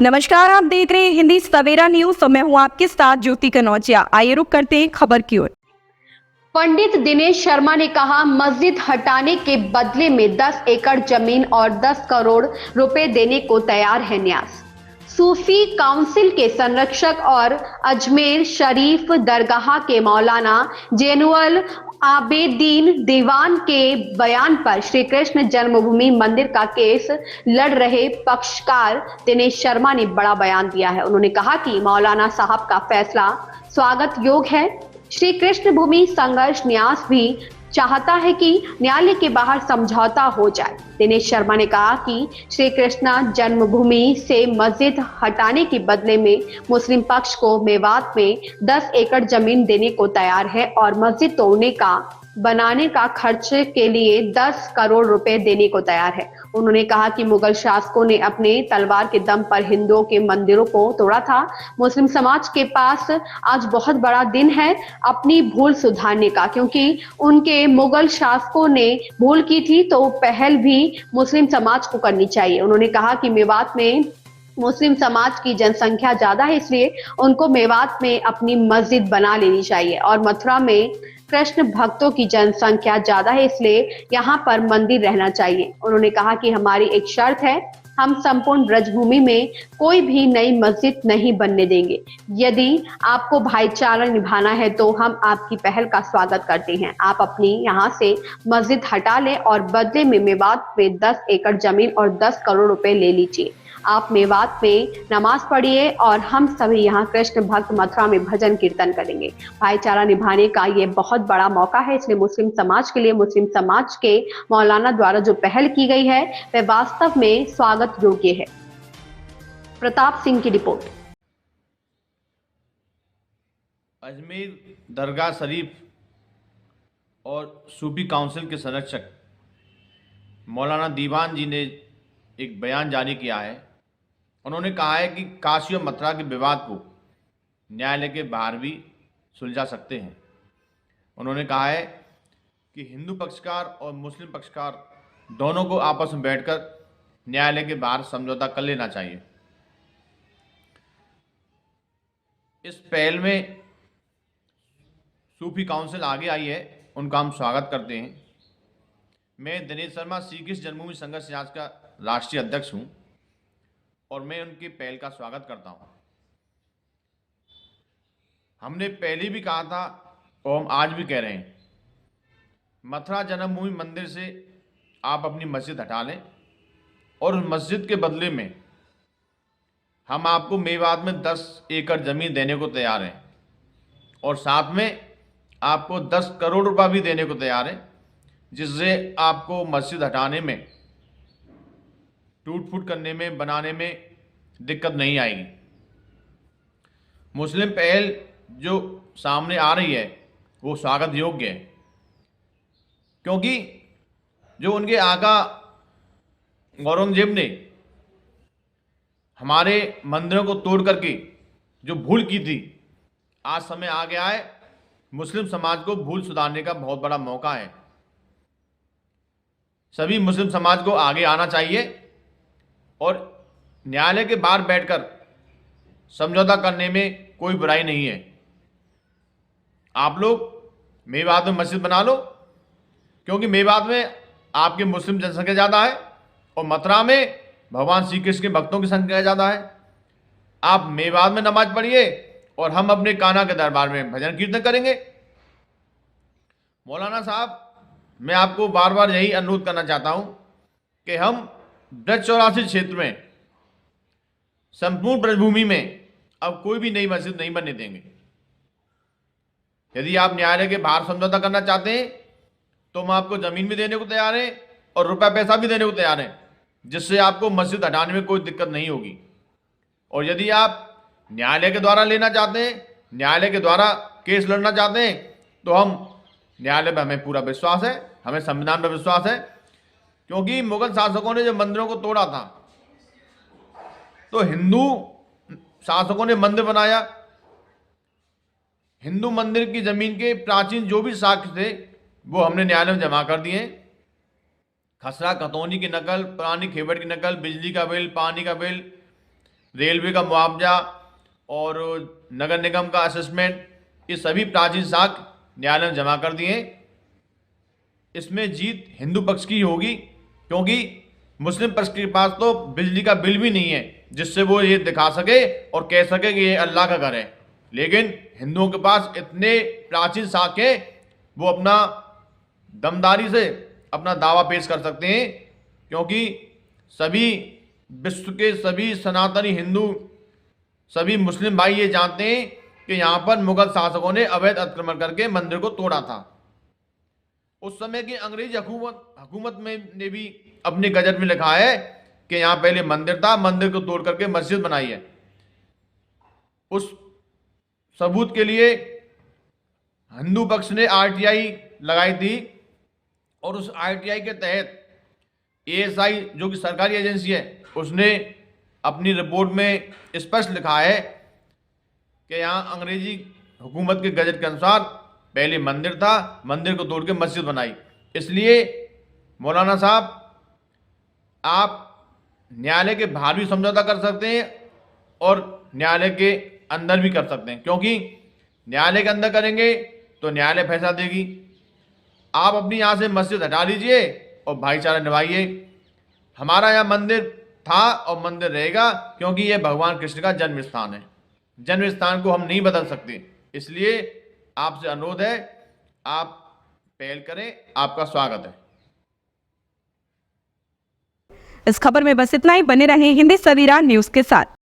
नमस्कार, आप देख रहे हैं हिंदी सवेरा न्यूज। मैं हूं आपके साथ ज्योति कनौजिया। आइए रुक करते हैं खबर की ओर। पंडित दिनेश शर्मा ने कहा, मस्जिद हटाने के बदले में 10 एकड़ जमीन और 10 करोड़ रुपए देने को तैयार है न्यास। सूफी काउंसिल के संरक्षक और अजमेर शरीफ दरगाह के मौलाना जैनुल आबेदीन दीवान के बयान पर श्री कृष्ण जन्मभूमि मंदिर का केस लड़ रहे पक्षकार दिनेश शर्मा ने बड़ा बयान दिया है। उन्होंने कहा कि मौलाना साहब का फैसला स्वागत योग्य है। श्री कृष्ण भूमि संघर्ष न्यास भी चाहता है कि न्यायालय के बाहर समझौता हो जाए। दिनेश शर्मा ने कहा कि श्री कृष्ण जन्मभूमि से मस्जिद हटाने के बदले में मुस्लिम पक्ष को मेवात में 10 एकड़ जमीन देने को तैयार है और मस्जिद तोड़ने का बनाने का खर्च के लिए 10 करोड़ रुपए देने को तैयार है। उन्होंने कहा कि मुगल शासकों ने अपने तलवार के दम पर हिंदुओं के मंदिरों को तोड़ा था। मुस्लिम समाज के पास आज बहुत बड़ा दिन है अपनी भूल सुधारने का, क्योंकि उनके मुगल शासकों ने भूल की थी तो पहल भी मुस्लिम समाज को करनी चाहिए। उन्होंने कहा कि मेवात में मुस्लिम समाज की जनसंख्या ज्यादा है, इसलिए उनको मेवात में अपनी मस्जिद बना लेनी चाहिए और मथुरा में कृष्ण भक्तों की जनसंख्या ज्यादा है, इसलिए यहाँ पर मंदिर रहना चाहिए। उन्होंने कहा कि हमारी एक शर्त है, हम संपूर्ण ब्रजभूमि में कोई भी नई मस्जिद नहीं बनने देंगे। यदि आपको भाईचारा निभाना है तो हम आपकी पहल का स्वागत करते हैं। आप अपनी यहाँ से मस्जिद हटा लें और बदले में मेवात में 10 एकड़ जमीन और 10 करोड़ रुपए ले लीजिए। आप मेवात में नमाज पढ़िए और हम सभी यहाँ कृष्ण भक्त मथुरा में भजन कीर्तन करेंगे। भाईचारा निभाने का ये बहुत बड़ा मौका है, इसलिए मुस्लिम समाज के लिए मुस्लिम समाज के मौलाना द्वारा जो पहल की गई है वह वास्तव में स्वागत योग्य है। प्रताप सिंह की रिपोर्ट। अजमेर दरगाह शरीफ और सूफी काउंसिल के संरक्षक मौलाना दीवान जी ने एक बयान जारी किया है। उन्होंने कहा है कि काशी और मथुरा के विवाद को न्यायालय के बाहर भी सुलझा सकते हैं। उन्होंने कहा है कि हिंदू पक्षकार और मुस्लिम पक्षकार दोनों को आपस में बैठकर न्यायालय के बाहर समझौता कर लेना चाहिए। इस पहल में सूफी काउंसिल आगे आई है, उनका हम स्वागत करते हैं। मैं दिनेश शर्मा श्री कृष्ण जन्मभूमि संघर्ष न्यास का राष्ट्रीय अध्यक्ष हूं और मैं उनकी पहल का स्वागत करता हूं। हमने पहले भी कहा था और हम आज भी कह रहे हैं, मथुरा जन्मभूमि मंदिर से आप अपनी मस्जिद हटा लें और उस मस्जिद के बदले में हम आपको मेवात में 10 एकड़ ज़मीन देने को तैयार हैं और साथ में आपको 10 करोड़ रुपया भी देने को तैयार हैं, जिससे आपको मस्जिद हटाने में, टूट फूट करने में, बनाने में दिक्कत नहीं आएगी। मुस्लिम पहल जो सामने आ रही है वो स्वागत योग्य है, क्योंकि जो उनके आका औरंगजेब ने हमारे मंदिरों को तोड़ करके जो भूल की थी, आज समय आ गया है मुस्लिम समाज को भूल सुधारने का बहुत बड़ा मौका है। सभी मुस्लिम समाज को आगे आना चाहिए और न्यायालय के बाहर बैठकर समझौता करने में कोई बुराई नहीं है। आप लोग मेवात में मस्जिद बना लो, क्योंकि मेवात में आपके मुस्लिम जनसंख्या ज़्यादा है और मथुरा में भगवान श्री कृष्ण के भक्तों की संख्या ज़्यादा है। आप मेवात में नमाज पढ़िए और हम अपने कान्हा के दरबार में भजन कीर्तन करेंगे। मौलाना साहब, मैं आपको बार बार यही अनुरोध करना चाहता हूं कि हम ब्रज 84 क्षेत्र में, संपूर्ण ब्रजभूमि में अब कोई भी नई मस्जिद नहीं बनने देंगे। यदि आप न्यायालय के बाहर समझौता करना चाहते हैं तो हम आपको जमीन भी देने को तैयार हैं और रुपया पैसा भी देने को तैयार हैं, जिससे आपको मस्जिद हटाने में कोई दिक्कत नहीं होगी। और यदि आप न्यायालय के द्वारा लेना चाहते हैं, न्यायालय के द्वारा केस लड़ना चाहते हैं, तो हम न्यायालय पर, हमें पूरा विश्वास है, हमें संविधान पर विश्वास है, क्योंकि मुगल शासकों ने जब मंदिरों को तोड़ा था तो हिंदू शासकों ने मंदिर बनाया। हिंदू मंदिर की जमीन के प्राचीन जो भी साक्ष्य थे वो हमने न्यायालय में जमा कर दिए। खसरा खतौनी की नकल, पुरानी खेवड़ की नकल, बिजली का बिल, पानी का बिल, रेलवे का मुआवजा और नगर निगम का असेसमेंट, ये सभी प्राचीन साक्ष्य न्यायालय में जमा कर दिए। इसमें जीत हिंदू पक्ष की होगी, क्योंकि मुस्लिम पक्ष के पास तो बिजली का बिल भी नहीं है जिससे वो ये दिखा सके और कह सके कि ये अल्लाह का घर है। लेकिन हिंदुओं के पास इतने प्राचीन साक्ष्य हैं, वो अपना दमदारी से अपना दावा पेश कर सकते हैं, क्योंकि सभी विश्व के सभी सनातनी हिंदू, सभी मुस्लिम भाई ये जानते हैं कि यहाँ पर मुगल शासकों ने अवैध अतिक्रमण करके मंदिर को तोड़ा था। उस समय की अंग्रेजी हुकूमत में ने भी अपने गजट में लिखा है कि यहाँ पहले मंदिर था, मंदिर को तोड़ करके मस्जिद बनाई है। उस सबूत के लिए हिंदू पक्ष ने आरटीआई लगाई थी, और उस आरटीआई के तहत एएसआई जो कि सरकारी एजेंसी है, उसने अपनी रिपोर्ट में स्पष्ट लिखा है कि यहाँ अंग्रेजी हुकूमत के गजट के अनुसार पहले मंदिर था, मंदिर को तोड़ के मस्जिद बनाई। इसलिए मौलाना साहब, आप न्यायालय के बाहर भी समझौता कर सकते हैं और न्यायालय के अंदर भी कर सकते हैं, क्योंकि न्यायालय के अंदर करेंगे तो न्यायालय फैसला देगी। आप अपनी यहाँ से मस्जिद हटा लीजिए और भाईचारा निभाइए। हमारा यहाँ मंदिर था और मंदिर रहेगा, क्योंकि यह भगवान कृष्ण का जन्म स्थान है। जन्म स्थान को हम नहीं बदल सकते। इसलिए आपसे अनुरोध है, आप पहल करें। आपका स्वागत है। इस खबर में बस इतना ही। बने रहें हिंदी सवेरा न्यूज के साथ।